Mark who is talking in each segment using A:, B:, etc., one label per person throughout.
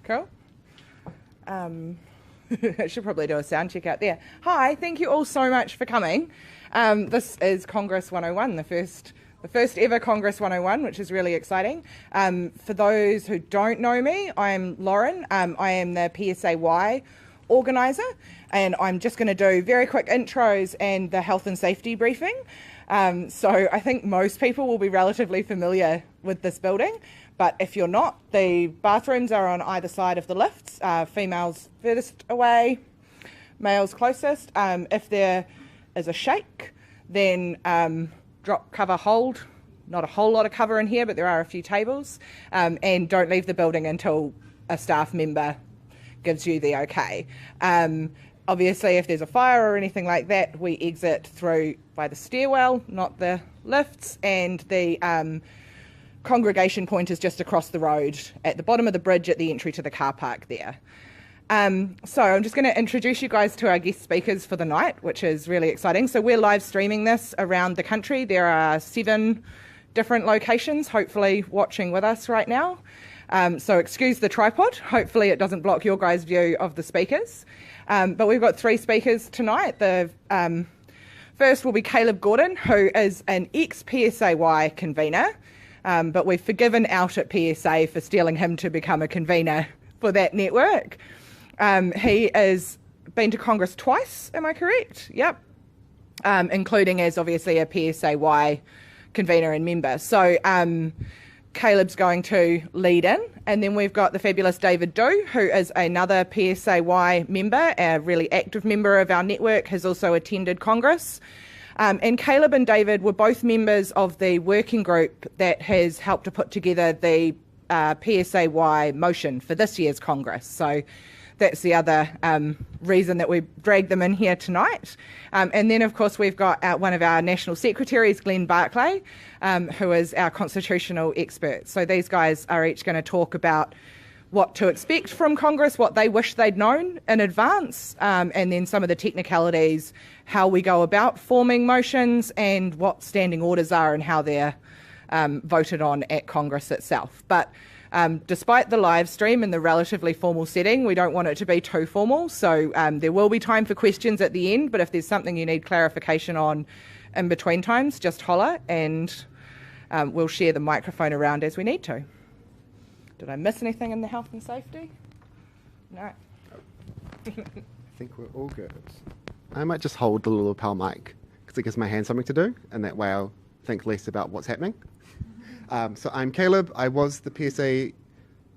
A: Cool. I should probably do a sound check out there. Hi, thank you all so much for coming. This is Congress 101, the first ever Congress 101, which is really exciting. For those who don't know me, I'm Lauren. I am the PSAY organiser, and I'm just going to do very quick intros and the health and safety briefing. So I think most people will be relatively familiar with this building, but if you're not, the bathrooms are on either side of the lifts, females furthest away, males closest. If there is a shake, then drop, cover, hold. Not a whole lot of cover in here, but there are a few tables. And don't leave the building until a staff member gives you the okay. Obviously, if there's a fire or anything like that, we exit through by the stairwell, not the lifts, and the congregation point is just across the road at the bottom of the bridge at the entry to the car park there. So I'm just going to introduce you guys to our guest speakers for the night, which is really exciting. So we're live streaming this around the country. There are 7 different locations, hopefully watching with us right now. So excuse the tripod. Hopefully it doesn't block your guys' view of the speakers. But we've got 3 speakers tonight. The first will be Caleb Gordon, who is an ex-PSAY convener, but we've forgiven out at PSA for stealing him to become a convener for that network. He has been to Congress twice, am I correct? Yep. Including as obviously a PSAY convener and member. So Caleb's going to lead in, and then we've got the fabulous David Dew, who is another PSAY member, a really active member of our network, has also attended Congress. And Caleb and David were both members of the working group that has helped to put together the PSAY motion for this year's Congress. So that's the other reason that we dragged them in here tonight. And then, of course, we've got one of our national secretaries, Glenn Barclay, who is our constitutional expert. So these guys are each going to talk about what to expect from Congress, what they wish they'd known in advance, and then some of the technicalities, how we go about forming motions and what standing orders are and how they're voted on at Congress itself. But despite the live stream and the relatively formal setting, we don't want it to be too formal. So there will be time for questions at the end, but if there's something you need clarification on in between times, just holler and we'll share the microphone around as we need to. Did I miss anything in the health and safety? No.
B: I think we're all good. I might just hold the little lapel mic because it gives my hand something to do, and that way I'll think less about what's happening. So I'm Caleb. I was the PSA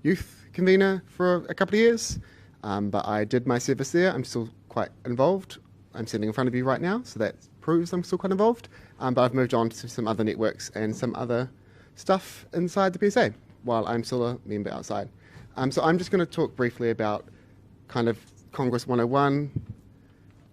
B: Youth convener for a couple of years, but I did my service there. I'm still quite involved. I'm sitting in front of you right now, so that proves I'm still quite involved. But I've moved on to some other networks and some other stuff inside the PSA while I'm still a member outside. So I'm just going to talk briefly about kind of Congress 101,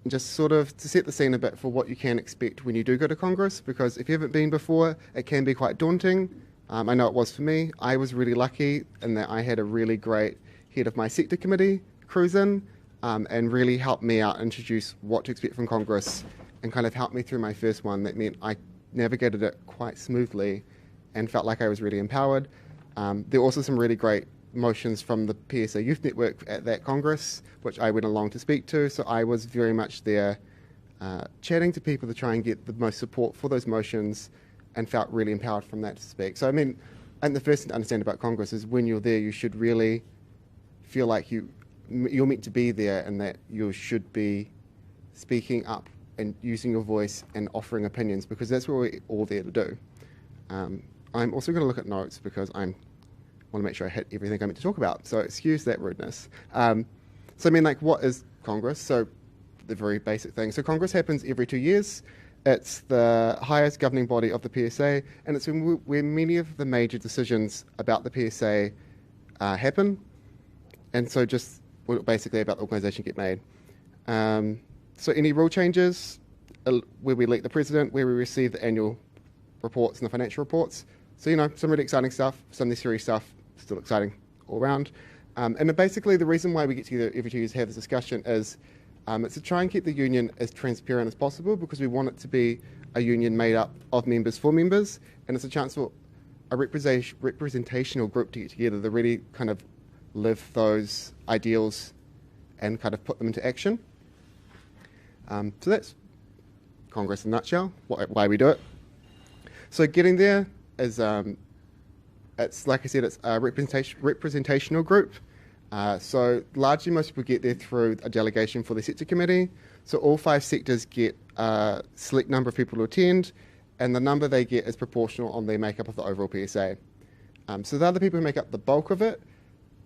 B: and just sort of to set the scene a bit for what you can expect when you do go to Congress, because if you haven't been before, it can be quite daunting. I know it was for me. I was really lucky in that I had a really great head of my sector committee cruise in and really helped me out, introduce what to expect from Congress, and kind of helped me through my first one. That meant I navigated it quite smoothly and felt like I was really empowered. There were also some really great motions from the PSA Youth Network at that Congress, which I went along to speak to. So I was very much there chatting to people to try and get the most support for those motions, and felt really empowered from that to speak. So I mean, and the first thing to understand about Congress is when you're there, you should really feel like you're meant to be there, and that you should be speaking up and using your voice and offering opinions, because that's what we're all there to do. I'm also going to look at notes because I want to make sure I hit everything I meant to talk about. So excuse that rudeness. So I mean, like, what is Congress? So the very basic thing. So Congress happens every 2 years. It's the highest governing body of the PSA, and it's where many of the major decisions about the PSA happen. And so just basically about the organisation get made. So any rule changes, where we elect the president, where we receive the annual reports and the financial reports. So, you know, some really exciting stuff, some of the serious stuff, still exciting all around. And then basically the reason why we get together every 2 years to have this discussion is it's to try and keep the union as transparent as possible, because we want it to be a union made up of members for members, and it's a chance for a representational group to get together to really kind of live those ideals and kind of put them into action. So that's Congress in a nutshell, why we do it. So getting there is, it's like I said, it's a representational group. So largely most people get there through a delegation for the sector committee. So all 5 sectors get a select number of people to attend, and the number they get is proportional on their makeup of the overall PSA. So the other people who make up the bulk of it,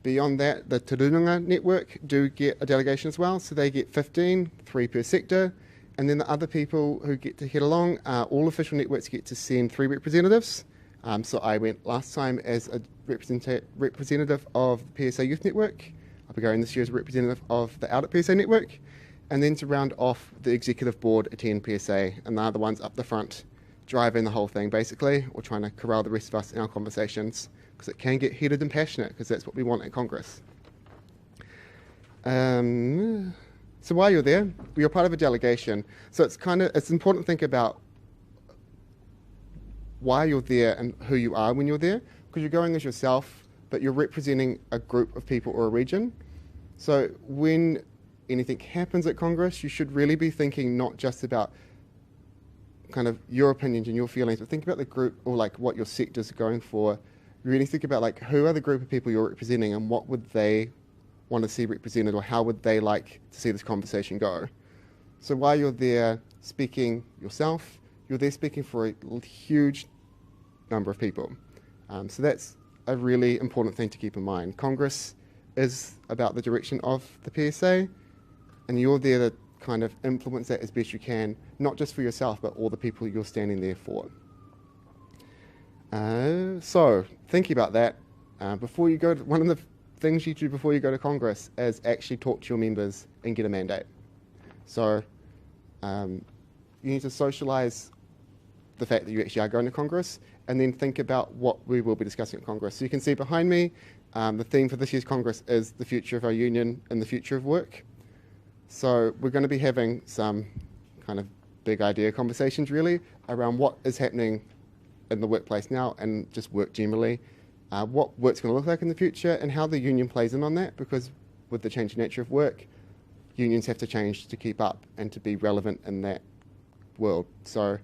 B: beyond that, the Te Runga network do get a delegation as well. So they get 15, 3 per sector. And then the other people who get to head along, all official networks get to send 3 representatives. So I went last time as a representative of the PSA Youth Network. I'll be going this year as a representative of the Out at PSA Network. And then to round off, the executive board attend PSA, and they're the ones up the front driving the whole thing, basically, or trying to corral the rest of us in our conversations, because it can get heated and passionate, because that's what we want at Congress. So while you're there, you're part of a delegation. So it's important to think about why you're there and who you are when you're there, because you're going as yourself, but you're representing a group of people or a region. So when anything happens at Congress, you should really be thinking not just about kind of your opinions and your feelings, but think about the group, or like what your sectors are going for. Really think about like who are the group of people you're representing, and what would they want to see represented, or how would they like to see this conversation go. So while you're there speaking yourself, you're there speaking for a huge number of people. So that's a really important thing to keep in mind. Congress is about the direction of the PSA, and you're there to kind of influence that as best you can, not just for yourself, but all the people you're standing there for. So thinking about that, before you go, one of the things you do before you go to Congress is actually talk to your members and get a mandate. So you need to socialise the fact that you actually are going to Congress, and then think about what we will be discussing at Congress. So you can see behind me, the theme for this year's Congress is the future of our union and the future of work. So we're going to be having some kind of big idea conversations really around what is happening in the workplace now, and just work generally, what work's going to look like in the future, and how the union plays in on that, because with the changing nature of work, unions have to change to keep up and to be relevant in that world. So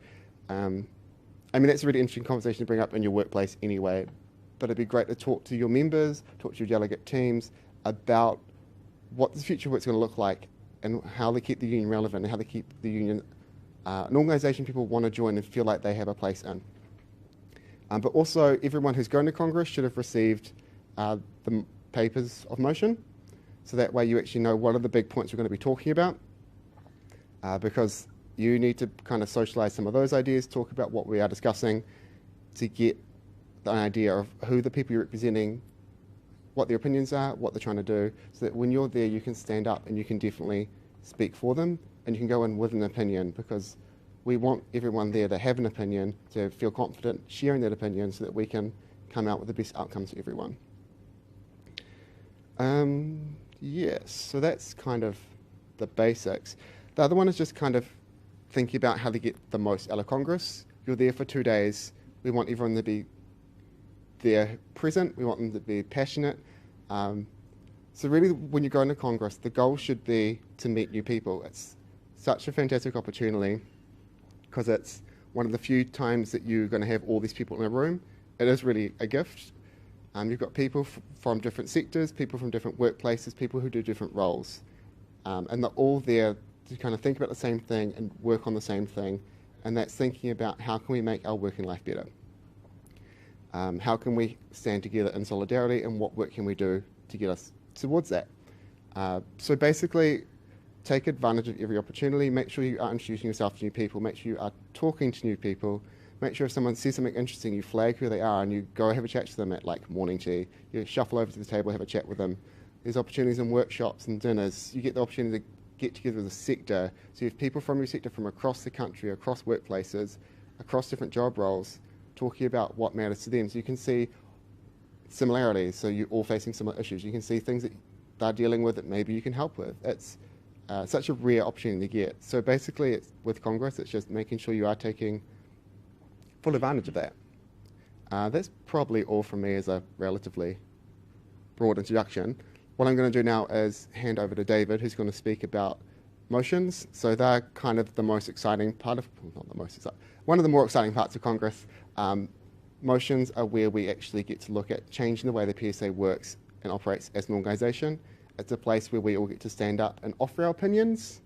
B: I mean, that's a really interesting conversation to bring up in your workplace anyway, but it'd be great to talk to your members, talk to your delegate teams about what the future work's going to look like, and how they keep the union relevant, and how they keep the union an organisation people want to join and feel like they have a place in. But also, everyone who's going to Congress should have received the papers of motion, so that way you actually know what are the big points we're going to be talking about, because you need to kind of socialise some of those ideas, talk about what we are discussing, to get the idea of who the people you're representing, what their opinions are, what they're trying to do, so that when you're there you can stand up and you can definitely speak for them, and you can go in with an opinion, because we want everyone there to have an opinion, to feel confident sharing that opinion, so that we can come out with the best outcomes for everyone. Yes, so that's kind of the basics. The other one is just kind of thinking about how to get the most out of Congress. You're there for 2 days. We want everyone to be there present. We want them to be passionate. So really, when you're going to Congress, the goal should be to meet new people. It's such a fantastic opportunity, because it's one of the few times that you're going to have all these people in a room. It is really a gift. You've got people from different sectors, people from different workplaces, people who do different roles. And they're all there to kind of think about the same thing and work on the same thing. And that's thinking about how can we make our working life better? How can we stand together in solidarity, and what work can we do to get us towards that? So basically, take advantage of every opportunity. Make sure you are introducing yourself to new people. Make sure you are talking to new people. Make sure if someone says something interesting, you flag who they are and you go have a chat to them at like morning tea. You shuffle over to the table, have a chat with them. There's opportunities in workshops and dinners. You get the opportunity to get together as a sector. So you have people from your sector from across the country, across workplaces, across different job roles, talking about what matters to them. So you can see similarities. So you're all facing similar issues. You can see things that they're dealing with that maybe you can help with. It's such a rare opportunity to get. So basically, it's, with Congress, it's just making sure you are taking full advantage of that. That's probably all from me as a relatively broad introduction. What I'm going to do now is hand over to David, who's going to speak about motions. So they're kind of the most exciting part of, well, not the most exciting, one of the more exciting parts of Congress. Motions are where we actually get to look at changing the way the PSA works and operates as an organisation. It's a place where we all get to stand up and offer our opinions,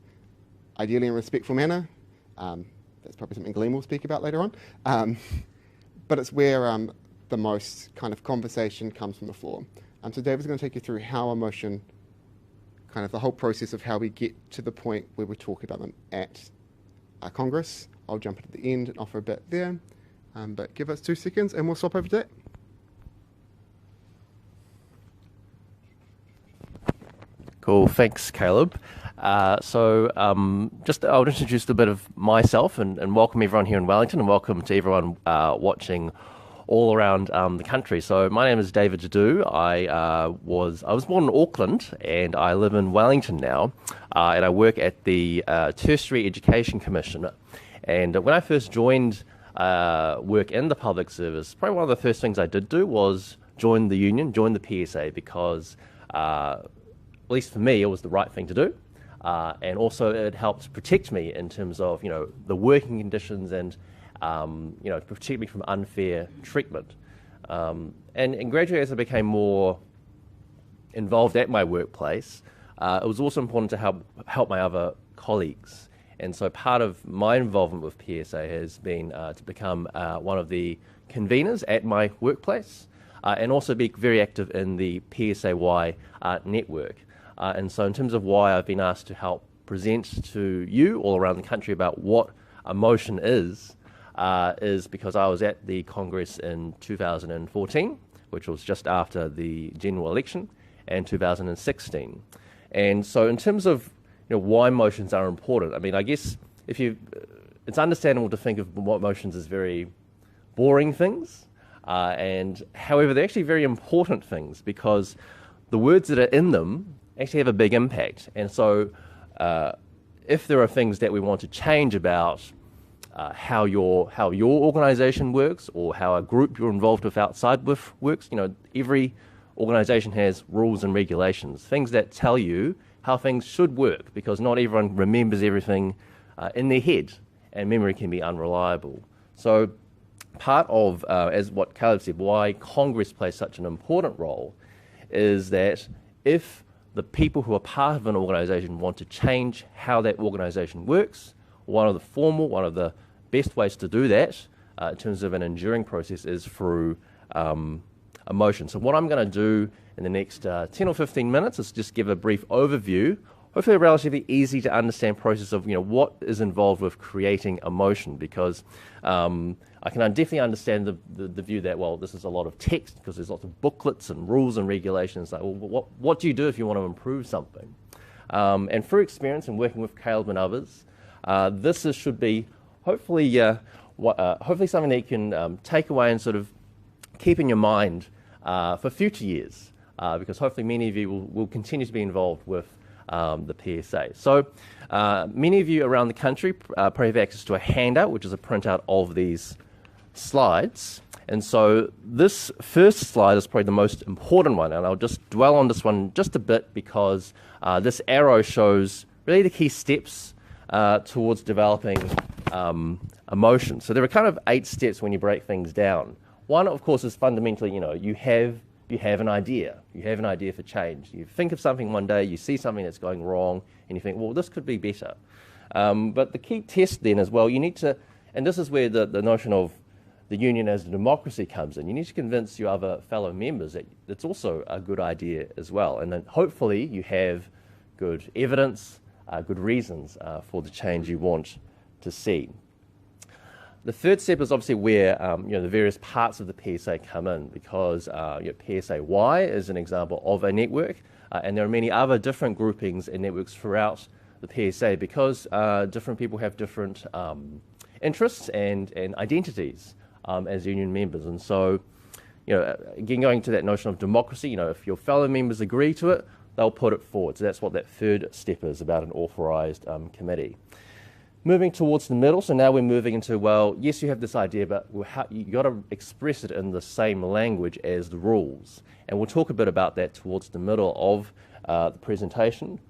B: ideally in a respectful manner. That's probably something Glenn will speak about later on. But it's where the most kind of conversation comes from the floor. So David's going to take you through how a motion, kind of the whole process of how we get to the point where we're talking about them at Congress. I'll jump in at the end and offer a bit there. But give us 2 seconds and we'll swap over to that.
C: Cool, thanks Caleb. I'll introduce a bit of myself and welcome everyone here in Wellington and welcome to everyone watching all around the country. So my name is David Jadu. I was born in Auckland and I live in Wellington now, and I work at the Tertiary Education Commission. And when I first joined work in the public service, probably one of the first things I did do was join the union, join the PSA, because at least for me it was the right thing to do, and also it helped protect me in terms of the working conditions and protect me from unfair treatment. And gradually, as I became more involved at my workplace, it was also important to help my other colleagues. And so part of my involvement with PSA has been to become one of the conveners at my workplace, and also be very active in the PSAY network. And so in terms of why I've been asked to help present to you all around the country about what a motion is because I was at the Congress in 2014, which was just after the general election, and 2016. And so in terms of why motions are important, I mean, I guess it's understandable to think of what motions as very boring things, and however, they're actually very important things because the words that are in them actually have a big impact. And so if there are things that we want to change about how your organisation works or how a group you're involved with outside with works, every organisation has rules and regulations, things that tell you how things should work, because not everyone remembers everything in their head, and memory can be unreliable. So part of, as what Caleb said, why Congress plays such an important role is that if the people who are part of an organisation want to change how that organisation works, one of the best ways to do that in terms of an enduring process is through a motion. So what I'm going to do in the next 10 or 15 minutes is just give a brief overview, hopefully a relatively easy to understand process of what is involved with creating a motion, because I can definitely understand the view that, well, this is a lot of text because there's lots of booklets and rules and regulations. Like, well, what do you do if you want to improve something? And through experience and working with Caleb and others, should be hopefully something that you can take away and sort of keep in your mind for future years, because hopefully many of you will continue to be involved with the PSA. So many of you around the country probably have access to a handout, which is a printout of these slides. And so this first slide is probably the most important one, and I'll just dwell on this one just a bit because this arrow shows really the key steps towards developing a motion. So there are kind of 8 steps when you break things down. One, of course, is fundamentally, you have an idea. You have an idea for change. You think of something one day, you see something that's going wrong, and you think, well, this could be better. But the key test then as well, you need to, and this is where the notion of the union as a democracy comes in. You need to convince your other fellow members that it's also a good idea as well. And then hopefully you have good evidence, good reasons for the change you want to see. The third step is obviously where the various parts of the PSA come in, because PSAY is an example of a network, and there are many other different groupings and networks throughout the PSA because different people have different interests and identities as union members. And so, again, going to that notion of democracy, if your fellow members agree to it, they'll put it forward. So that's what that third step is about, an authorised committee. Moving towards the middle, so now we're moving into, well, yes, you have this idea, but you got to express it in the same language as the rules. And we'll talk a bit about that towards the middle of the presentation.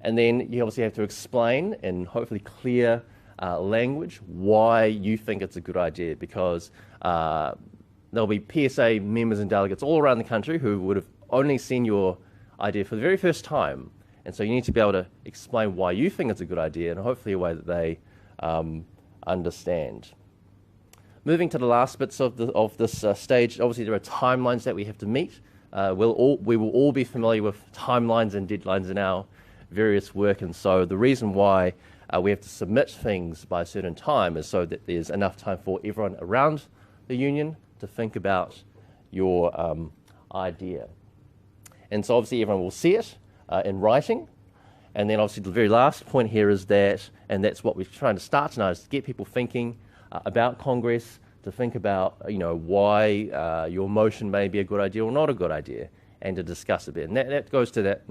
C: And then you obviously have to explain in hopefully clear language why you think it's a good idea, because there'll be PSA members and delegates all around the country who would have only seen your idea for the very first time. And so you need to be able to explain why you think it's a good idea, and hopefully a way that they understand. Moving to the last bits of this stage, obviously there are timelines that we have to meet. We will all be familiar with timelines and deadlines in our various work, and so the reason why we have to submit things by a certain time is so that there's enough time for everyone around the union to think about your idea. And so obviously everyone will see it in writing. And then obviously the very last point here is that, and that's what we're trying to start tonight, is to get people thinking about Congress, to think about why your motion may be a good idea or not a good idea, and to discuss a bit. And that goes to that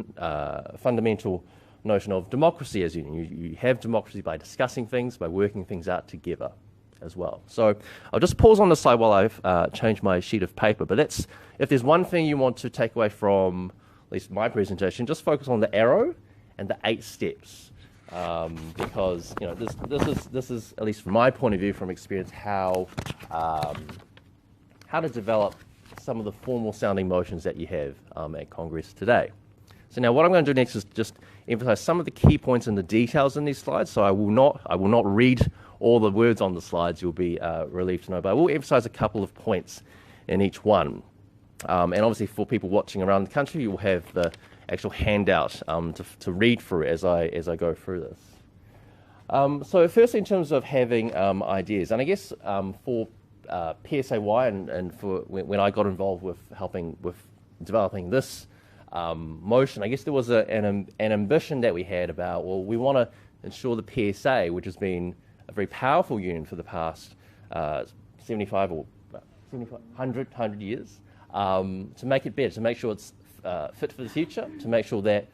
C: fundamental notion of democracy as you have democracy by discussing things, by working things out together as well. So I'll just pause on the slide while I've changed my sheet of paper. But if there's one thing you want to take away from at least my presentation, just focus on the arrow and the 8 steps, because this is at least from my point of view, from experience, how to develop some of the formal sounding motions that you have at Congress today. So now what I'm going to do next is just emphasize some of the key points and the details in these slides. So I will not read all the words on the slides. You'll be relieved to know, but I will emphasize a couple of points in each one. And obviously for people watching around the country, you will have the actual handout to read through as I go through this. So firstly, in terms of having ideas, and I guess for PSAY and for when I got involved with helping with developing this motion, I guess there was an ambition that we had about, well, we want to ensure the PSA, which has been a very powerful union for the past 75 or 100 years, to make it better, to make sure it's fit for the future, to make sure that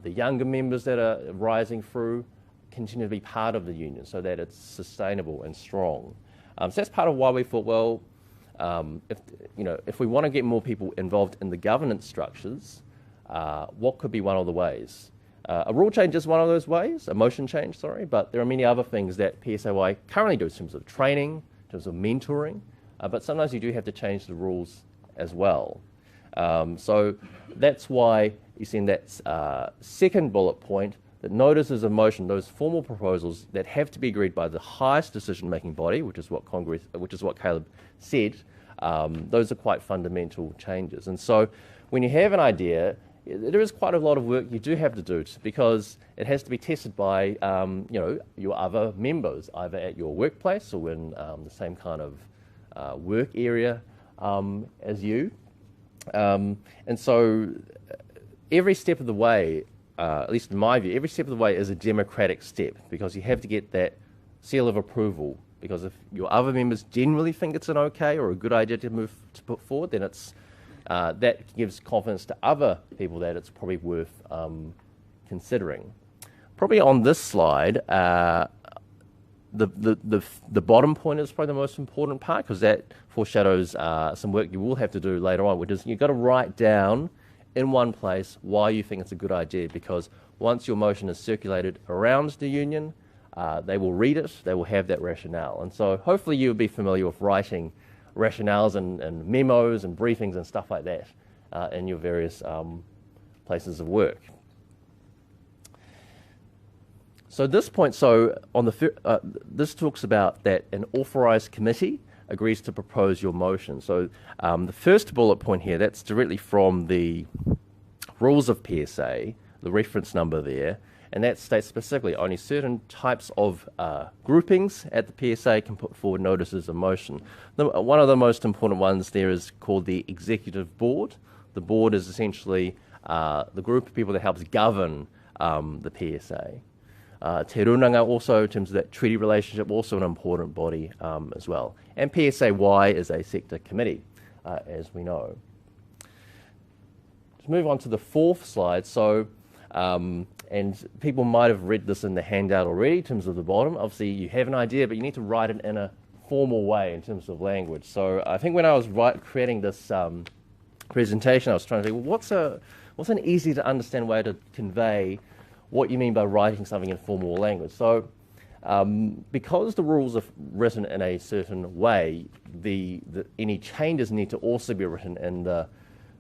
C: the younger members that are rising through continue to be part of the union so that it's sustainable and strong. So that's part of why we thought, well, if we want to get more people involved in the governance structures, what could be one of the ways? A rule change is one of those ways, a motion change, sorry, but there are many other things that PSAY currently do in terms of training, in terms of mentoring, but sometimes you do have to change the rules as well. So that's why you see in that second bullet point that notices of motion, those formal proposals that have to be agreed by the highest decision-making body, which is what Caleb said, those are quite fundamental changes. And so when you have an idea, there is quite a lot of work you do have to do because it has to be tested by your other members, either at your workplace or in the same kind of work area as you. And so every step of the way, at least in my view, every step of the way is a democratic step because you have to get that seal of approval. Because if your other members generally think it's an okay or a good idea to put forward, then it's that gives confidence to other people that it's probably worth considering. Probably on this slide, the bottom point is probably the most important part because that foreshadows some work you will have to do later on, which is you've got to write down in one place why you think it's a good idea, because once your motion is circulated around the union, they will read it, they will have that rationale. And so hopefully you'll be familiar with writing rationales and memos and briefings and stuff like that in your various places of work. So this point, this talks about that an authorised committee agrees to propose your motion. So the first bullet point here, that's directly from the rules of PSA, the reference number there, and that states specifically only certain types of groupings at the PSA can put forward notices of motion. One of the most important ones there is called the Executive Board. The board is essentially the group of people that helps govern the PSA. Te Runanga also, in terms of that treaty relationship, also an important body as well. And PSAY is a sector committee, as we know. Let's move on to the fourth slide. So And people might have read this in the handout already in terms of the bottom. Obviously, you have an idea, but you need to write it in a formal way in terms of language. So I think when I was creating this presentation, I was trying to think, well, what's an easy to understand way to convey what you mean by writing something in formal language? So because the rules are written in a certain way, any changes need to also be written in the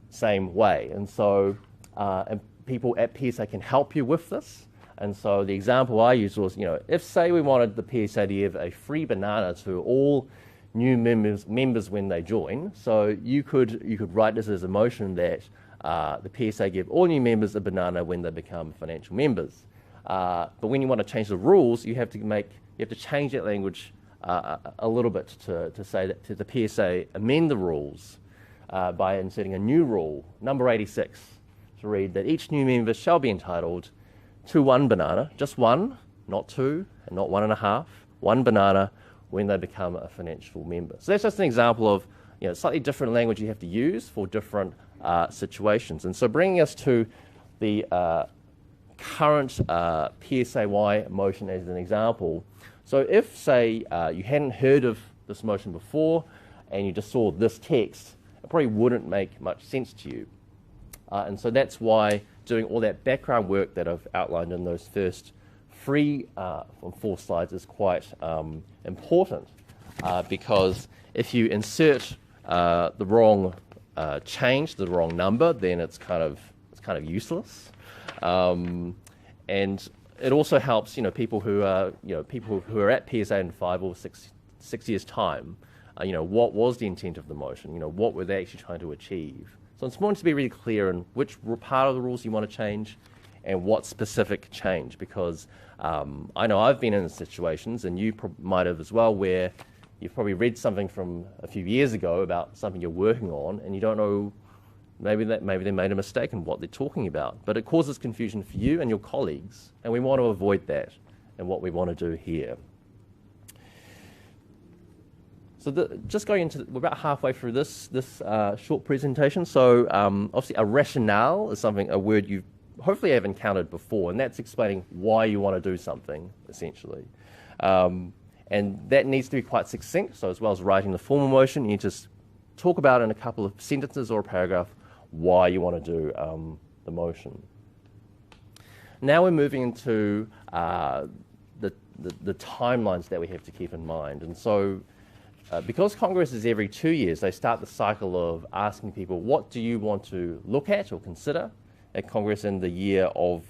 C: same way. And so and people at PSA can help you with this. And so the example I used was, if say we wanted the PSA to give a free banana to all new members when they join, so you could write this as a motion that the PSA give all new members a banana when they become financial members. But when you want to change the rules, you have to change that language a little bit to say that to the PSA amend the rules by inserting a new rule, number 86, to read that each new member shall be entitled to one banana, just one, not two, and not 1.5, one banana when they become a financial member. So that's just an example of slightly different language you have to use for different situations. And so bringing us to the current PSAY motion as an example. So if, say, you hadn't heard of this motion before and you just saw this text, it probably wouldn't make much sense to you. And so that's why doing all that background work that I've outlined in those first 4 slides is quite important, because if you insert the wrong change, the wrong number, then it's kind of useless. And it also helps people who are at PSA in 5 or 6 years time. What was the intent of the motion? What were they actually trying to achieve? So it's important to be really clear in which part of the rules you want to change and what specific change, because I know I've been in situations, and you might have as well, where you've probably read something from a few years ago about something you're working on, and you don't know, maybe they made a mistake in what they're talking about. But it causes confusion for you and your colleagues, and we want to avoid that and what we want to do here. So just going into, we're about halfway through this short presentation. So obviously a rationale is a word you hopefully have encountered before, and that's explaining why you want to do something, essentially. And that needs to be quite succinct. So as well as writing the formal motion, you just talk about in a couple of sentences or a paragraph why you want to do the motion. Now we're moving into the timelines that we have to keep in mind. And so because Congress is every 2 years, they start the cycle of asking people, what do you want to look at or consider at Congress in the year of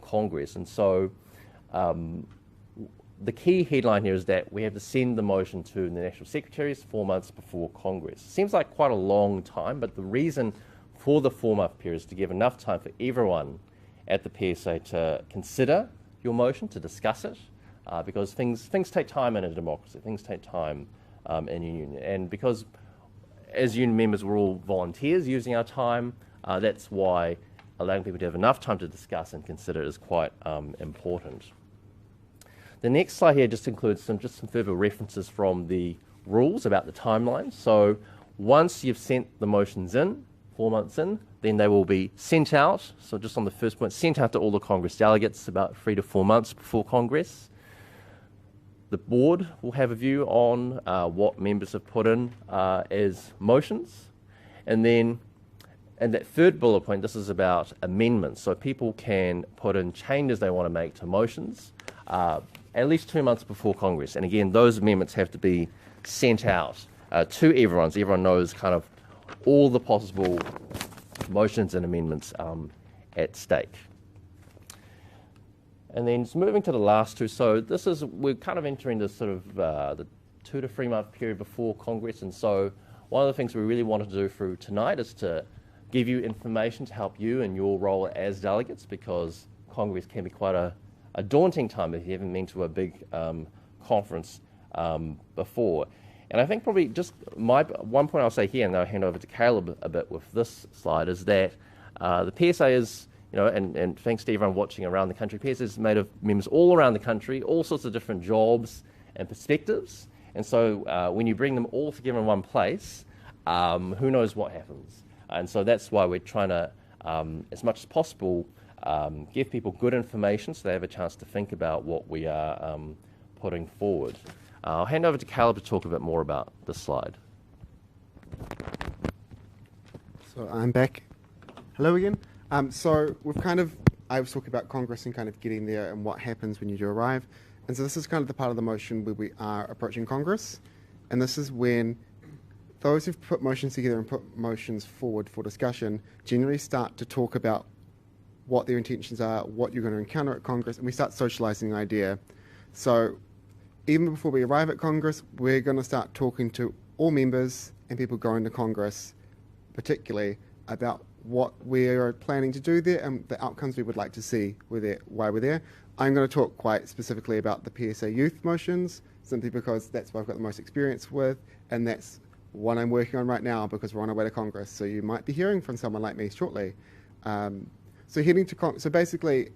C: Congress? And so the key headline here is that we have to send the motion to the National Secretaries 4 months before Congress. Seems like quite a long time, but the reason for the 4-month period is to give enough time for everyone at the PSA to consider your motion, to discuss it, because things take time in a democracy, things take time in a union. And because as union members we're all volunteers using our time, that's why allowing people to have enough time to discuss and consider is quite important. The next slide here just includes some further references from the rules about the timeline. So once you've sent the motions in, 4 months in, then they will be sent out. So just on the first point, sent out to all the Congress delegates about 3 to 4 months before Congress. The board will have a view on what members have put in as motions. And then, and that third bullet point, this is about amendments. So people can put in changes they want to make to motions at least 2 months before Congress. And again, those amendments have to be sent out to everyone, so everyone knows kind of all the possible motions and amendments at stake. And then just moving to the last two, so we're kind of entering this sort of the 2 to 3 month period before Congress, and so one of the things we really wanted to do through tonight is to give you information to help you in your role as delegates, because Congress can be quite a daunting time if you haven't been to a big conference before. And I think probably just one point I'll say here, and then I'll hand over to Caleb a bit with this slide, is that the PSA is, and thanks to everyone watching around the country, PSA is made of members all around the country, all sorts of different jobs and perspectives. And so when you bring them all together in one place, who knows what happens. And so that's why we're trying to, as much as possible, give people good information so they have a chance to think about what we are putting forward. I'll hand over to Caleb to talk a bit more about this slide.
B: So I'm back. Hello again. So I was talking about Congress and kind of getting there and what happens when you do arrive. And so this is kind of the part of the motion where we are approaching Congress. And this is when those who've put motions together and put motions forward for discussion generally start to talk about what their intentions are, what you're going to encounter at Congress, and we start socializing the idea. So even before we arrive at Congress, we're going to start talking to all members and people going to Congress, particularly about what we're planning to do there and the outcomes we would like to see why we're there. I'm going to talk quite specifically about the PSA Youth motions, simply because that's what I've got the most experience with, and that's what I'm working on right now because we're on our way to Congress. So you might be hearing from someone like me shortly. So basically,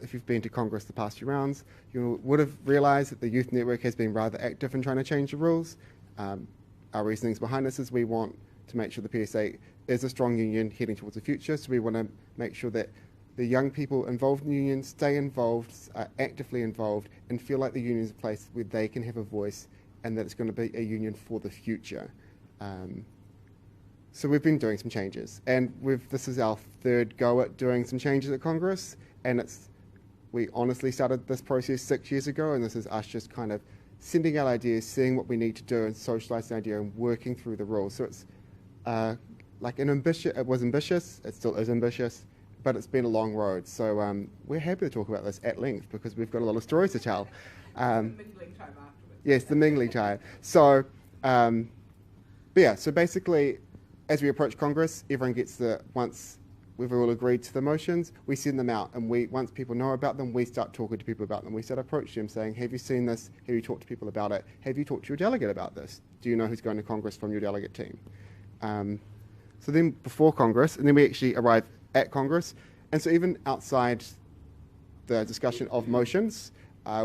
B: if you've been to Congress the past few rounds, you would have realised that the Youth Network has been rather active in trying to change the rules. Our reasonings behind this is we want to make sure the PSA is a strong union heading towards the future. So we want to make sure that the young people involved in the union stay involved, are actively involved, and feel like the union is a place where they can have a voice and that it's going to be a union for the future. So we've been doing some changes, and this is our third go at doing some changes at Congress, and we honestly started this process 6 years ago, and this is us just kind of sending out ideas, seeing what we need to do, and socialising the idea and working through the rules. So it's it was ambitious, it still is ambitious, but it's been a long road. So we're happy to talk about this at length because we've got a lot of stories to tell.
A: Mingling time afterwards.
B: Yes, the mingling time. So, so basically, as we approach Congress, everyone gets once we've all agreed to the motions, we send them out, and once people know about them, we start talking to people about them. We start approaching them saying, have you seen this? Have you talked to people about it? Have you talked to your delegate about this? Do you know who's going to Congress from your delegate team? So then before Congress, and then we actually arrive at Congress, and so even outside the discussion of motions,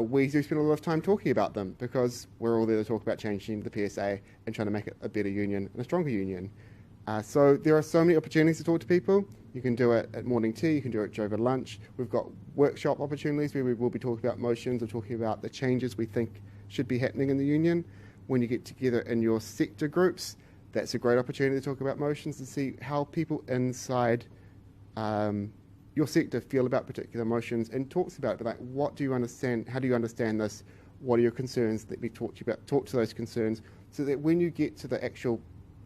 B: we do spend a lot of time talking about them because we're all there to talk about changing the PSA and trying to make it a better union and a stronger union. So there are so many opportunities to talk to people. You can do it at morning tea, you can do it over lunch. We've got workshop opportunities where we will be talking about motions or talking about the changes we think should be happening in the union. When you get together in your sector groups, that's a great opportunity to talk about motions and see how people inside your sector feel about particular motions and talks about it. Like, what do you understand? How do you understand this? What are your concerns? Let me talk to you about. Talk to those concerns so that when you get to the actual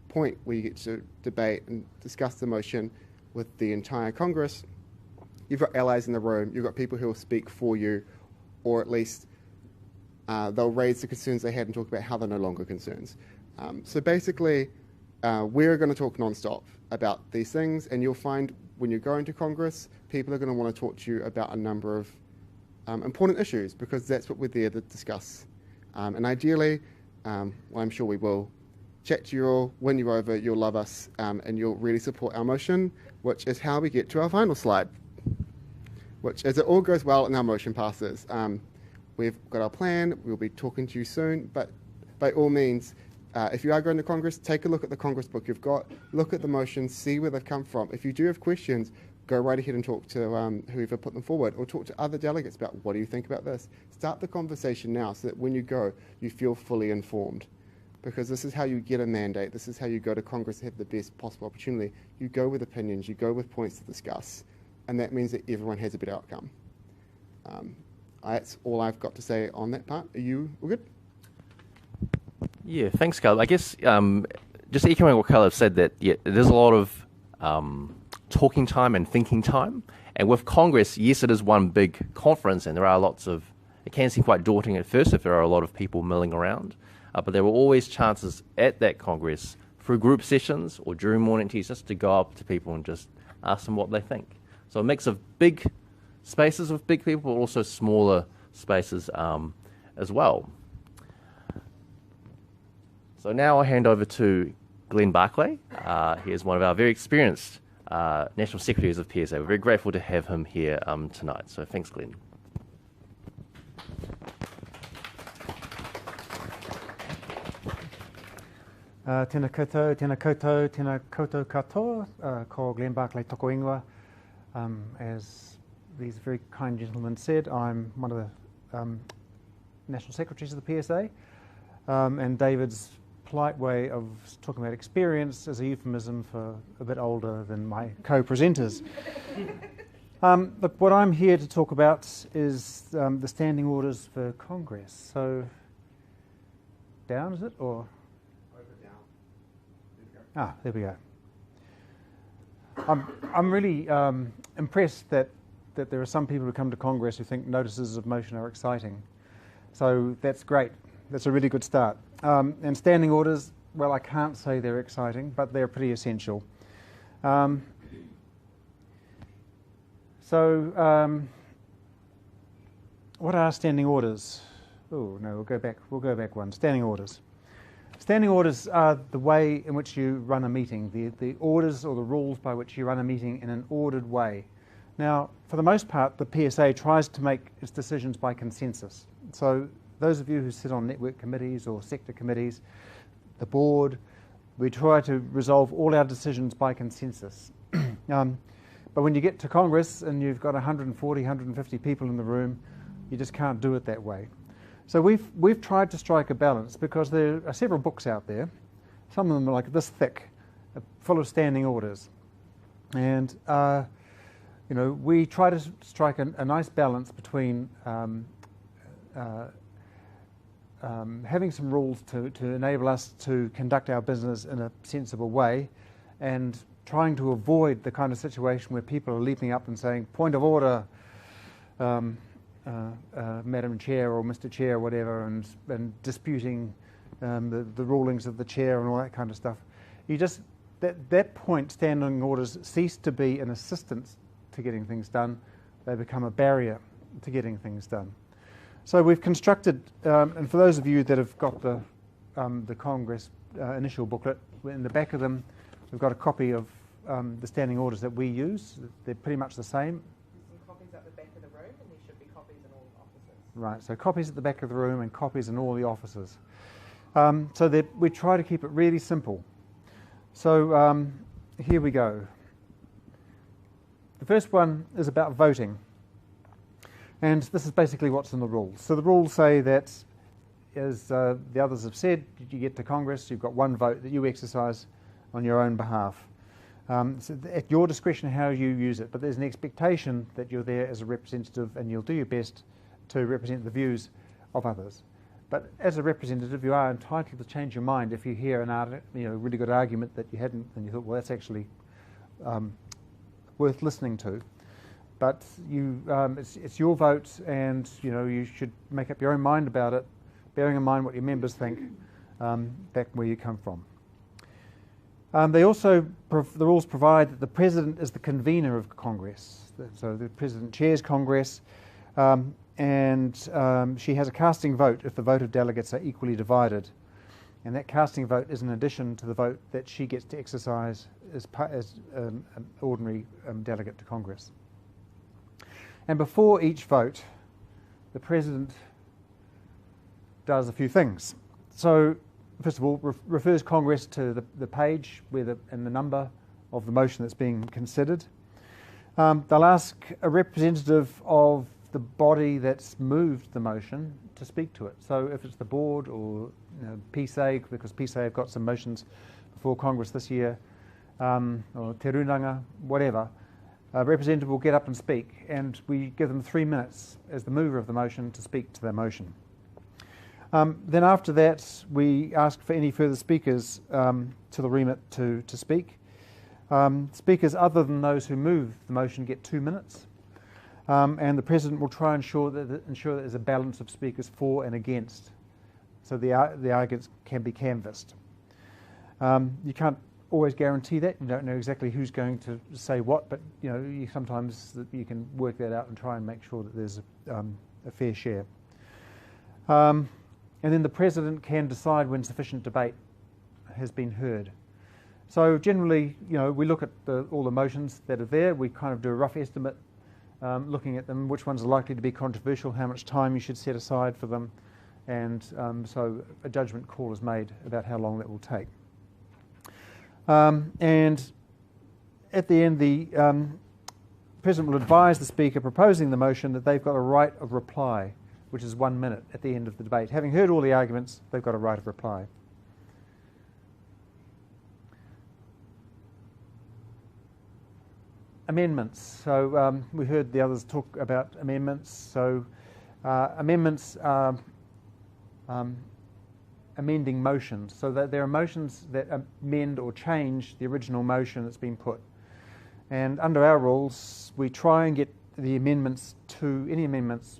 B: point where you get to debate and discuss the motion with the entire Congress, you've got allies in the room, you've got people who will speak for you, or at least they'll raise the concerns they had and talk about how they're no longer concerns. So basically, we're going to talk non-stop about these things, and you'll find when you're going to Congress, people are going to want to talk to you about a number of important issues because that's what we're there to discuss. And ideally, I'm sure we will chat to you all, win you over, you'll love us, and you'll really support our motion, which is how we get to our final slide, which as it all goes well and our motion passes. We've got our plan, we'll be talking to you soon, but by all means, if you are going to Congress, take a look at the Congress book you've got, look at the motions, see where they've come from. If you do have questions, go right ahead and talk to whoever put them forward, or talk to other delegates about what do you think about this. Start the conversation now so that when you go, you feel fully informed. Because this is how you get a mandate, this is how you go to Congress and have the best possible opportunity. You go with opinions, you go with points to discuss, and that means that everyone has a better outcome. That's all I've got to say on that part. Are you all good?
C: Yeah, thanks, Caleb. I guess just echoing what Caleb said, that there's a lot of talking time and thinking time. And with Congress, yes, it is one big conference, and there are lots of, it can seem quite daunting at first if there are a lot of people milling around. But there were always chances at that Congress through group sessions or during morning teas just to go up to people and just ask them what they think. So a mix of big spaces with big people, but also smaller spaces as well. So now I'll hand over to Glenn Barclay. He is one of our very experienced National Secretaries of PSA. We're very grateful to have him here tonight. So thanks, Glenn.
D: Tēnā koutou, tēnā koutou, tēnā koutou katoa, ko Glenn Barclay toko ingoa. As these very kind gentlemen said, I'm one of the national secretaries of the PSA, and David's polite way of talking about experience is a euphemism for a bit older than my co-presenters. But what I'm here to talk about is the standing orders for Congress. So, down is it, or?
B: Over, down.
D: There we go. I'm really impressed that there are some people who come to Congress who think notices of motion are exciting. So that's great. That's a really good start. And standing orders, well, I can't say they're exciting, but they're pretty essential. What are standing orders? Oh no, we'll go back one. Standing orders. Standing orders are the way in which you run a meeting, the orders or the rules by which you run a meeting in an ordered way. Now, for the most part, the PSA tries to make its decisions by consensus. So those of you who sit on network committees or sector committees, the board, we try to resolve all our decisions by consensus. But when you get to Congress and you've got 140, 150 people in the room, you just can't do it that way. So we've tried to strike a balance because there are several books out there. Some of them are like this thick, full of standing orders. And we try to strike a nice balance between having some rules to enable us to conduct our business in a sensible way, and trying to avoid the kind of situation where people are leaping up and saying, point of order, Madam Chair or Mr. Chair or whatever, and disputing the rulings of the chair and all that kind of stuff. You just, that point, standing orders cease to be an assistance to getting things done. They become a barrier to getting things done. So we've constructed, and for those of you that have got the Congress initial booklet, in the back of them we've got a copy of the standing orders that we use. They're pretty much the same.
A: There's some copies at the back of the room, and there should be copies in all offices.
D: Right, so copies at the back of the room and copies in all the offices. So that we try to keep it really simple. So here we go. The first one is about voting. And this is basically what's in the rules. So the rules say that, as the others have said, you get to Congress, you've got one vote that you exercise on your own behalf. So at your discretion how you use it, but there's an expectation that you're there as a representative and you'll do your best to represent the views of others. But as a representative, you are entitled to change your mind if you hear a really good argument that you hadn't, and you thought, well, that's actually worth listening to. But it's your vote, and you should make up your own mind about it, bearing in mind what your members think back where you come from. They also, the rules provide that the President is the convener of Congress. So the President chairs Congress, and she has a casting vote if the vote of delegates are equally divided. And that casting vote is in addition to the vote that she gets to exercise as an ordinary delegate to Congress. And before each vote, the President does a few things. So, first of all, refers Congress to the page and the number of the motion that's being considered. They'll ask a representative of the body that's moved the motion to speak to it. So if it's the board or PSAY, because PSAY have got some motions before Congress this year, or Te Runanga, whatever, a representative will get up and speak, and we give them 3 minutes as the mover of the motion to speak to their motion. Then after that, we ask for any further speakers to the remit to speak. Speakers other than those who move the motion get 2 minutes, and the President will try and ensure that there's a balance of speakers for and against, so the arguments can be canvassed. You can't always guarantee that. You don't know exactly who's going to say what, but sometimes you can work that out and try and make sure that there's a fair share. And then the President can decide when sufficient debate has been heard. So generally, we look at all the motions that are there. We kind of do a rough estimate, looking at them, which ones are likely to be controversial, how much time you should set aside for them, and so a judgment call is made about how long that will take. And at the end, the President will advise the Speaker proposing the motion that they've got a right of reply, which is 1 minute at the end of the debate. Having heard all the arguments, they've got a right of reply. Amendments. So we heard the others talk about amendments. So amendments are amending motions. So that there are motions that amend or change the original motion that's been put. And under our rules, we try and get the amendments to any amendments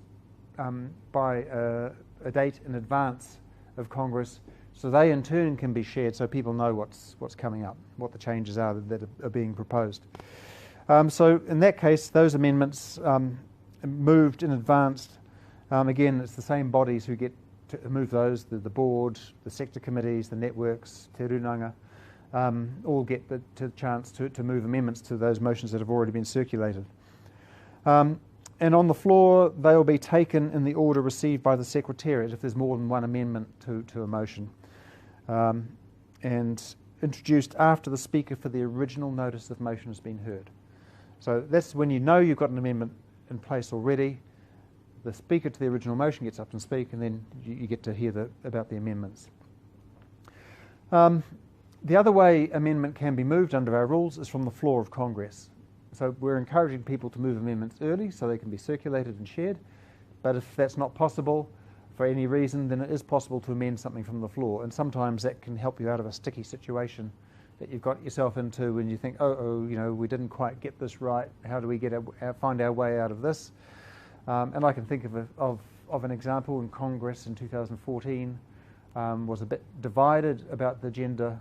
D: by a date in advance of Congress, so they in turn can be shared so people know what's coming up, what the changes are that are being proposed. So in that case, those amendments moved in advance. Again, it's the same bodies who get to move those, the board, the sector committees, the networks, Te Runanga, all get the chance to move amendments to those motions that have already been circulated. And on the floor, they will be taken in the order received by the Secretariat if there's more than one amendment to a motion, and introduced after the Speaker for the original notice of motion has been heard. So that's when you know you've got an amendment in place already. The Speaker to the original motion gets up and speak, and then you get to hear about the amendments. The other way amendment can be moved under our rules is from the floor of Congress. So we're encouraging people to move amendments early so they can be circulated and shared. But if that's not possible for any reason, then it is possible to amend something from the floor. And sometimes that can help you out of a sticky situation that you've got yourself into when you think, we didn't quite get this right. How do we find our way out of this? And I can think of an example in Congress in 2014. Was a bit divided about the gender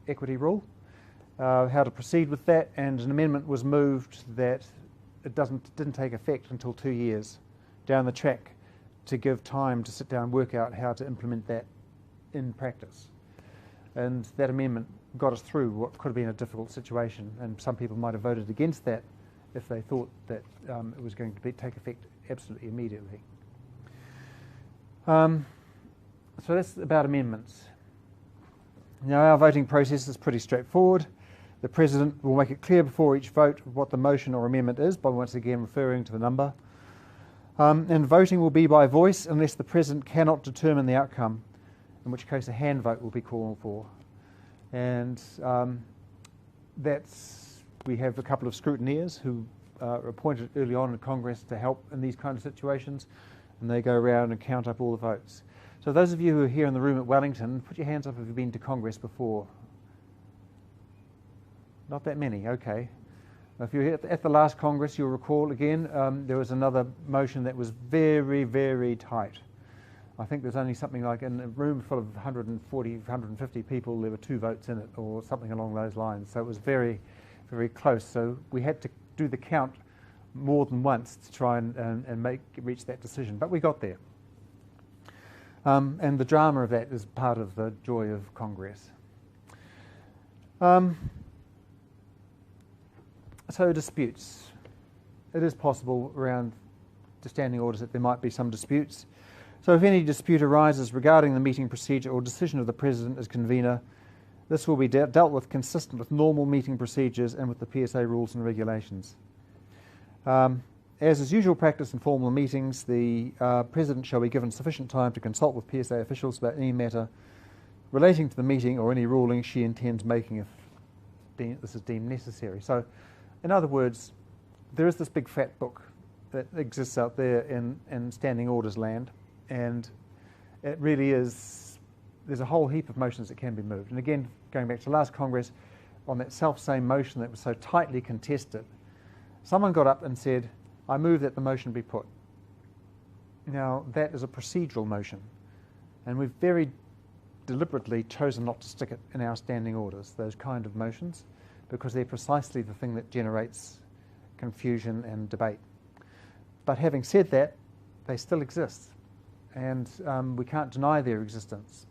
D: equity rule, how to proceed with that, and an amendment was moved that it didn't take effect until 2 years down the track to give time to sit down and work out how to implement that in practice. And that amendment got us through what could have been a difficult situation, and some people might have voted against that if they thought that it was going to take effect absolutely immediately. So that's about amendments. Now our voting process is pretty straightforward. The President will make it clear before each vote what the motion or amendment is by once again referring to the number. And voting will be by voice unless the President cannot determine the outcome, in which case a hand vote will be called for. And we have a couple of scrutineers who are appointed early on in Congress to help in these kind of situations, and they go around and count up all the votes. So those of you who are here in the room at Wellington, put your hands up if you've been to Congress before. Not that many, okay. If you're at the last Congress, you'll recall again, there was another motion that was very, very tight. I think there's only something like, in a room full of 140, 150 people, there were 2 votes in it, or something along those lines. So it was very, very close. So we had to do the count more than once to try and reach that decision. But we got there. And the drama of that is part of the joy of Congress. So disputes. It is possible around the standing orders that there might be some disputes. So if any dispute arises regarding the meeting procedure or decision of the President as convener, this will be dealt with consistent with normal meeting procedures and with the PSA rules and regulations. As is usual practice in formal meetings, the President shall be given sufficient time to consult with PSA officials about any matter relating to the meeting or any ruling she intends making if this is deemed necessary. So, in other words, there is this big fat book that exists out there in standing orders land, and it really is, there's a whole heap of motions that can be moved. And again, going back to last Congress, on that self-same motion that was so tightly contested, someone got up and said, I move that the motion be put. Now, that is a procedural motion, and we've very deliberately chosen not to stick it in our standing orders, those kind of motions, because they're precisely the thing that generates confusion and debate. But having said that, they still exist, and we can't deny their existence.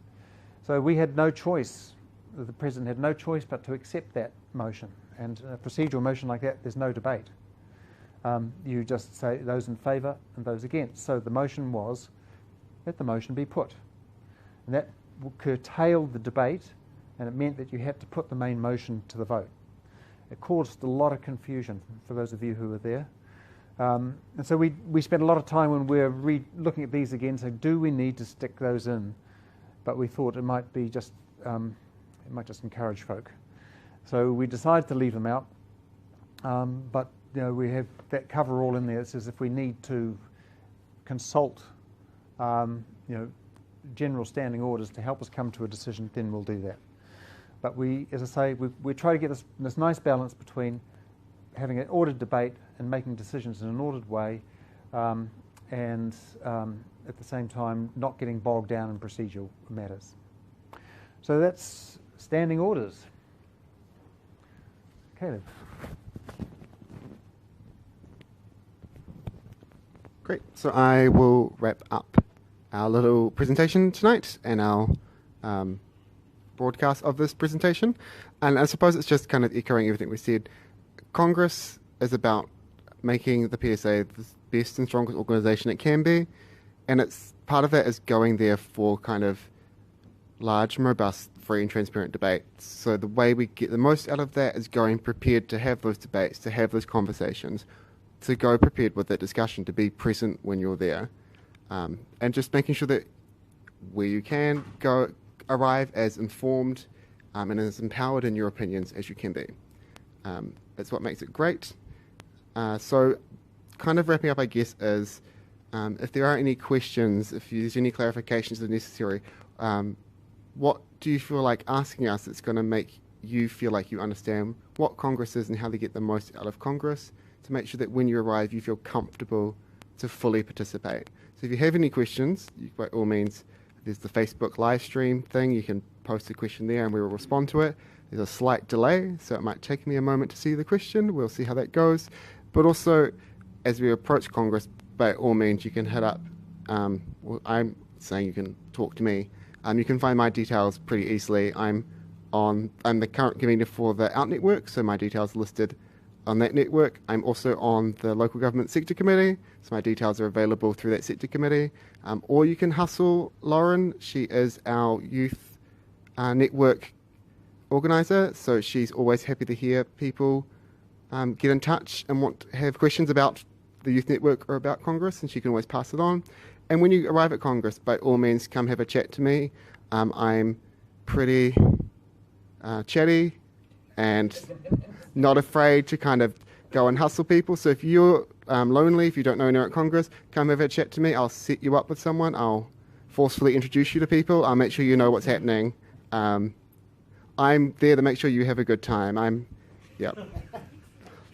D: So we had no choice, the President had no choice but to accept that motion, and a procedural motion like that, there's no debate. You just say those in favour and those against. So the motion was, let the motion be put. And that curtailed the debate, and it meant that you had to put the main motion to the vote. It caused a lot of confusion for those of you who were there. And so we spent a lot of time when we were looking at these again, saying, do we need to stick those in? But we thought it might be just, it might just encourage folk. So we decided to leave them out. But we have that cover all in there. It says if we need to consult, general standing orders to help us come to a decision, then we'll do that. But we, as I say, we try to get this nice balance between having an ordered debate and making decisions in an ordered way, and at the same time not getting bogged down in procedural matters. So that's standing orders. Caleb.
B: Great. So I will wrap up our little presentation tonight and our broadcast of this presentation. And I suppose it's just kind of echoing everything we said. Congress is about making the PSA the best and strongest organisation it can be, and it's part of that is going there for kind of large, robust, free and transparent debates. So the way we get the most out of that is going prepared to have those debates, to have those conversations, to go prepared with that discussion, to be present when you're there, and just making sure that where you can arrive as informed and as empowered in your opinions as you can be. That's what makes it great. So kind of wrapping up, I guess, is if there are any questions, if there's any clarifications that are necessary, what do you feel like asking us that's going to make you feel like you understand what Congress is and how to get the most out of Congress, to make sure that when you arrive you feel comfortable to fully participate. So if you have any questions, by all means, there's the Facebook live stream thing, you can post a question there and we will respond to it. There's a slight delay, so it might take me a moment to see the question. We'll see how that goes. But also, as we approach Congress, by all means, you can hit up, well, I'm saying you can talk to me. You can find my details pretty easily. I'm the current convener for the OUT network, so my details are listed on that network. I'm also on the local government sector committee, so my details are available through that sector committee. Or you can hustle Lauren. She is our youth network organiser, so she's always happy to hear people get in touch and want to have questions about the youth network or about Congress, and she can always pass it on. And when you arrive at Congress, by all means, come have a chat to me. I'm pretty chatty and not afraid to kind of go and hustle people. So if you're lonely, if you don't know anyone at Congress, come have a chat to me. I'll set you up with someone. I'll forcefully introduce you to people. I'll make sure you know what's happening. I'm there to make sure you have a good time.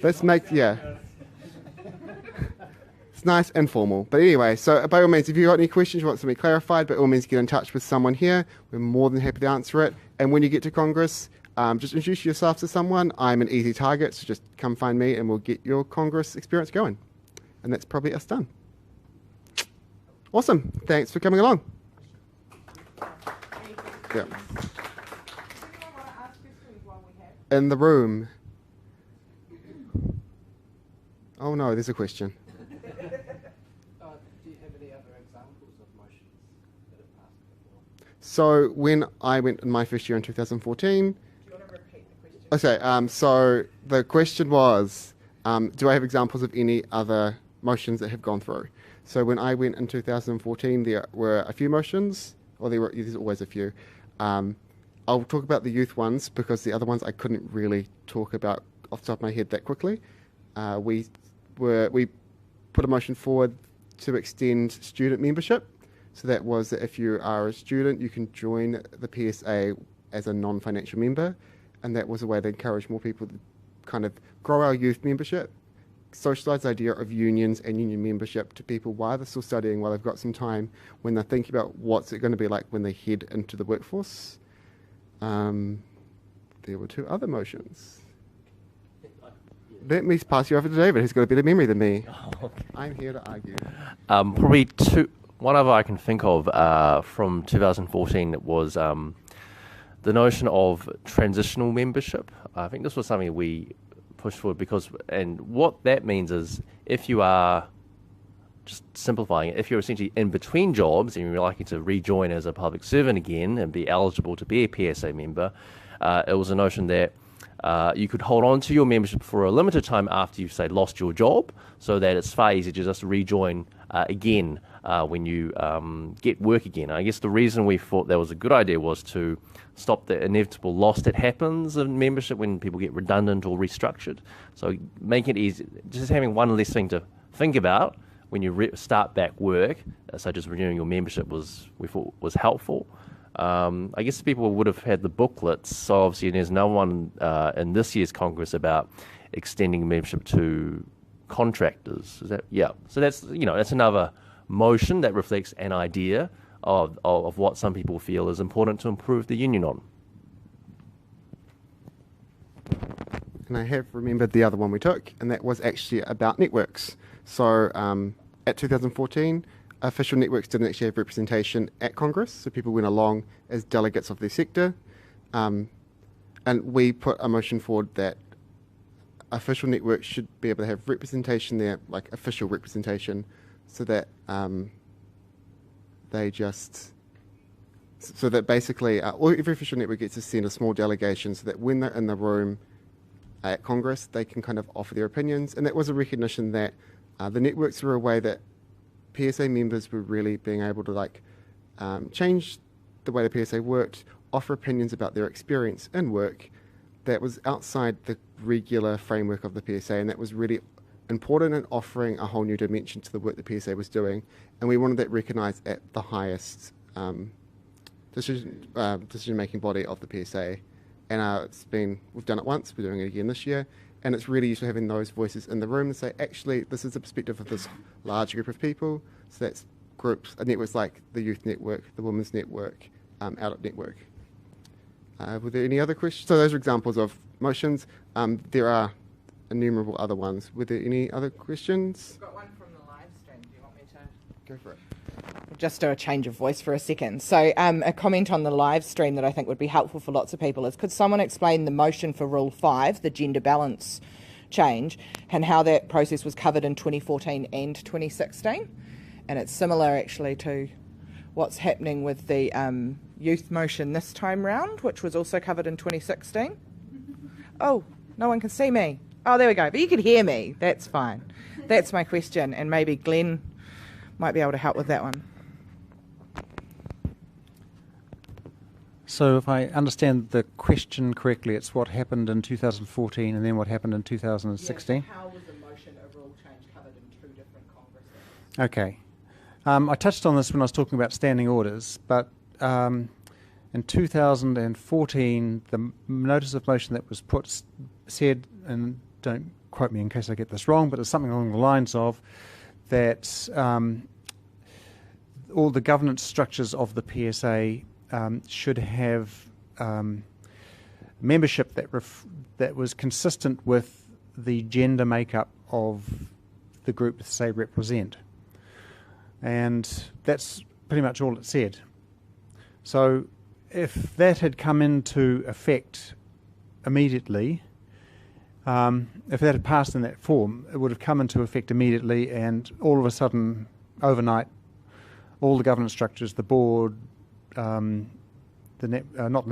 B: Let's make, it's nice and formal. But anyway, so by all means, if you've got any questions, you want something clarified, by all means, get in touch with someone here. We're more than happy to answer it. And when you get to Congress, just introduce yourself to someone. I'm an easy target, so just come find me and we'll get your Congress experience going. And that's probably us done. Awesome. Thanks for coming along. Yeah. In the room. Oh no, there's a question.
C: Do you have any other examples of motions that have passed before?
B: So when I went in my first year in 2014... Do you want to repeat the question? Okay, so the question was, do I have examples of any other motions that have gone through? So when I went in 2014, there were a few motions, or there's always a few. I'll talk about the youth ones because the other ones I couldn't really talk about off the top of my head that quickly. We put a motion forward to extend student membership. So that was that if you are a student, you can join the PSA as a non-financial member. And that was a way to encourage more people to kind of grow our youth membership, socialise the idea of unions and union membership to people while they're still studying, while they've got some time, when they're thinking about what's it going to be like when they head into the workforce. There were two other motions. Let me pass you over to David, who's got a better memory than me.
C: Oh, okay.
B: I'm here to argue.
C: Probably one other I can think of from 2014 was the notion of transitional membership. I think this was something we pushed forward and what that means is if you are, just simplifying it, if you're essentially in between jobs and you're likely to rejoin as a public servant again and be eligible to be a PSA member, it was a notion that you could hold on to your membership for a limited time after you've, say, lost your job, so that it's far easier to just rejoin again when you get work again. I guess the reason we thought that was a good idea was to stop the inevitable loss that happens in membership when people get redundant or restructured. So make it easy, just having one less thing to think about when you start back work, such as renewing your membership, we thought was helpful. I guess people would have had the booklets, so obviously there's no one in this year's Congress about extending membership to contractors. Is that, yeah? So that's that's another motion that reflects an idea of what some people feel is important to improve the union on.
B: And I have remembered the other one we took, and that was actually about networks. So at 2014, official networks didn't actually have representation at Congress, so people went along as delegates of their sector. And we put a motion forward that official networks should be able to have representation there, like official representation, so that basically every official network gets to send a small delegation, so that when they're in the room at Congress, they can kind of offer their opinions. And that was a recognition that the networks were a way that PSA members were really being able to change the way the PSA worked, offer opinions about their experience in work that was outside the regular framework of the PSA, and that was really important in offering a whole new dimension to the work the PSA was doing. And we wanted that recognised at the highest decision-making body of the PSA. And we've done it once, we're doing it again this year, and it's really useful having those voices in the room and say, actually, this is the perspective of this large group of people. So that's groups, networks like the Youth Network, the Women's Network, Outlook Network. Were there any other questions? So those are examples of motions. There are innumerable other ones. Were there any other questions?
A: We've got one from the live stream. Do you want me to?
B: Go for it.
A: We'll just do a change of voice for a second. So a comment on the live stream that I think would be helpful for lots of people is, could someone explain the motion for Rule 5, the gender balance change, and how that process was covered in 2014 and 2016? And it's similar actually to what's happening with the youth motion this time round, which was also covered in 2016. Oh, no one can see me. Oh, there we go. But you could hear me. That's fine. That's my question. And maybe Glenn might be able to help with that one.
D: So if I understand the question correctly, it's what happened in 2014 and then what happened in 2016?
A: Yeah, so how was the motion of rule change covered in two different congresses?
D: Okay. I touched on this when I was talking about standing orders, but in 2014, the notice of motion that was put said, and don't quote me in case I get this wrong, but it's something along the lines of that all the governance structures of the PSA should have membership that was consistent with the gender makeup of the group that they represent. And that's pretty much all it said. So if that had come into effect immediately, if that had passed in that form, it would have come into effect immediately, and all of a sudden, overnight, all the governance structures, the board, not the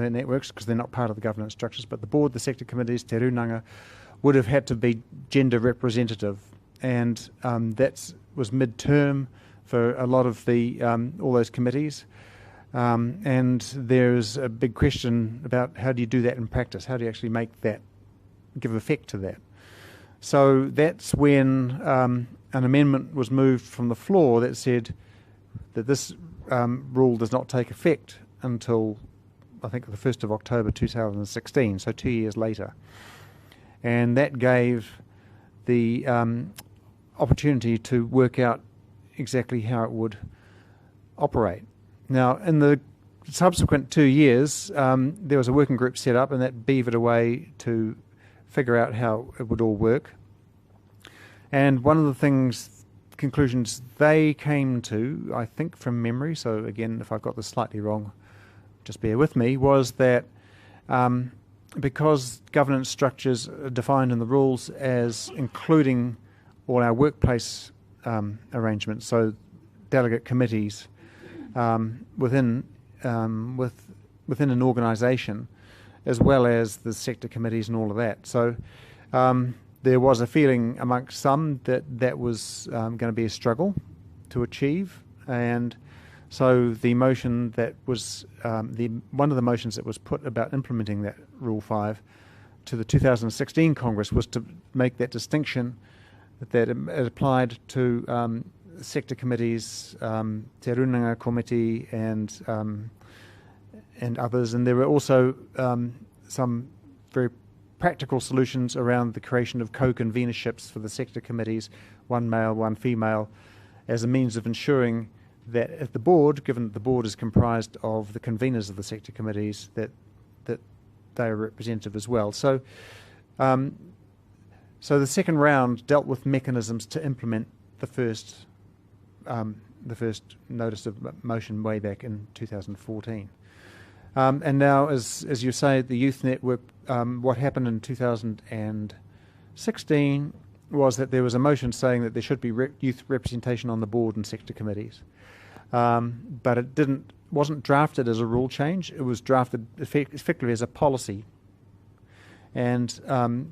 D: networks because they're not part of the governance structures, but the board, the sector committees, te runanga, would have had to be gender representative, and that was mid-term for a lot of the all those committees. And there's a big question about how do you do that in practice? How do you actually make that, give effect to that? So that's when an amendment was moved from the floor that said that this rule does not take effect until, I think, the 1st of October 2016, so 2 years later. And that gave the opportunity to work out exactly how it would operate. Now, in the subsequent 2 years, there was a working group set up, and that beavered away to figure out how it would all work. And one of the conclusions they came to, I think from memory, so again, if I've got this slightly wrong, just bear with me, was that because governance structures are defined in the rules as including all our workplace arrangements, so delegate committees within an organisation, as well as the sector committees and all of that. So there was a feeling amongst some that that was going to be a struggle to achieve, and so the motion that was one of the motions that was put about implementing that Rule 5 to the 2016 Congress was to make that distinction that it applied to sector committees, Te Runanga Committee, and others. And there were also some very practical solutions around the creation of co-convenerships for the sector committees, one male, one female, as a means of ensuring that at the board, given that the board is comprised of the conveners of the sector committees, that they are representative as well. So, so the second round dealt with mechanisms to implement the first notice of motion way back in 2014. And now, as you say, the Youth Network, what happened in 2016 was that there was a motion saying that there should be youth representation on the board and sector committees. But it wasn't drafted as a rule change. It was drafted effectively as a policy. And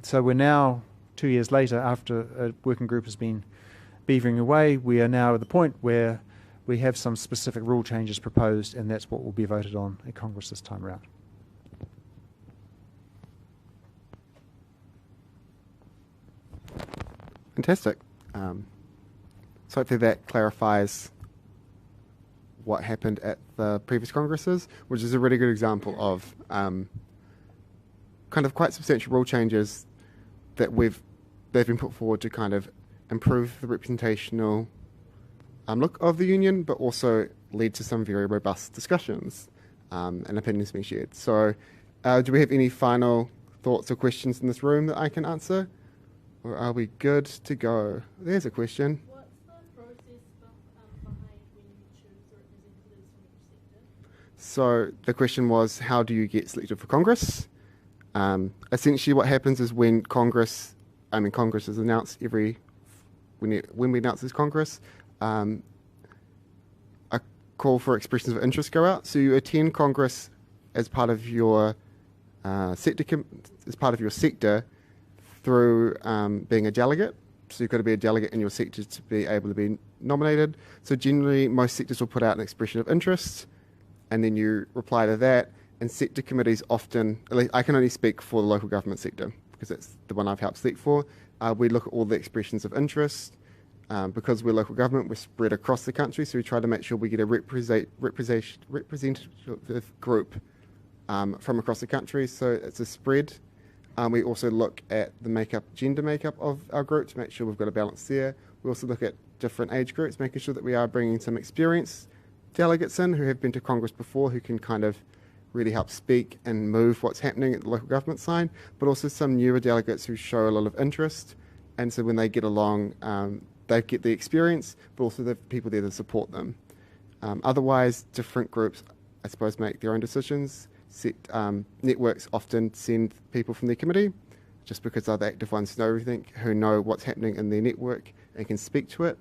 D: so we're now, 2 years later, after a working group has been beavering away, we are now at the point where we have some specific rule changes proposed, and that's what will be voted on at Congress this time around.
B: Fantastic. So hopefully that clarifies what happened at the previous Congresses, which is a really good example of kind of quite substantial rule changes that they've been put forward to kind of improve the representational look of the union, but also lead to some very robust discussions and opinions being shared. So do we have any final thoughts or questions in this room that I can answer? Or are we good to go? There's a question.
E: What's the process behind when you choose representatives from each sector?
B: So the question was, how do you get selected for Congress? Essentially what happens is when Congress is announced when we announce this Congress, a call for expressions of interest go out. So you attend Congress as part of your sector through being a delegate. So you've got to be a delegate in your sector to be able to be nominated. So generally, most sectors will put out an expression of interest, and then you reply to that. And sector committees often, at least I can only speak for the local government sector because that's the one I've helped select for. We look at all the expressions of interest. Because we're local government, we're spread across the country, so we try to make sure we get a representative group from across the country, so it's a spread. We also look at the gender makeup of our group to make sure we've got a balance there. We also look at different age groups, making sure that we are bringing some experienced delegates in who have been to Congress before, who can kind of really help speak and move what's happening at the local government side, but also some newer delegates who show a lot of interest, and so when they get along, they get the experience, but also the people there to support them. Otherwise, different groups, I suppose, make their own decisions. Networks often send people from their committee, just because they're the active ones who know everything, who know what's happening in their network and can speak to it.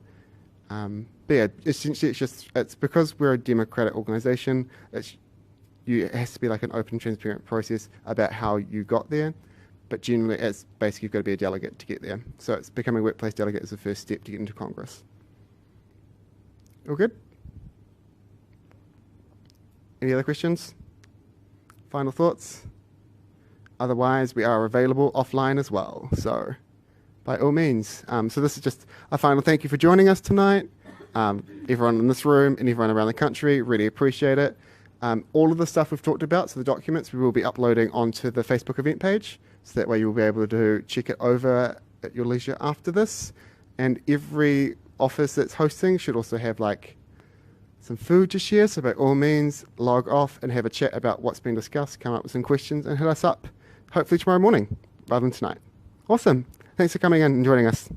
B: But yeah, essentially it's because we're a democratic organisation, it has to be like an open, transparent process about how you got there. But generally, it's basically you've got to be a delegate to get there. So it's becoming a workplace delegate is the first step to get into Congress. All good? Any other questions? Final thoughts? Otherwise, we are available offline as well. So by all means. So this is just a final thank you for joining us tonight. Everyone in this room and everyone around the country, really appreciate it. All of the stuff we've talked about, so the documents, we will be uploading onto the Facebook event page. So that way you'll be able to check it over at your leisure after this. And every office that's hosting should also have like some food to share. So by all means, log off and have a chat about what's been discussed, come up with some questions and hit us up, hopefully tomorrow morning rather than tonight. Awesome. Thanks for coming in and joining us.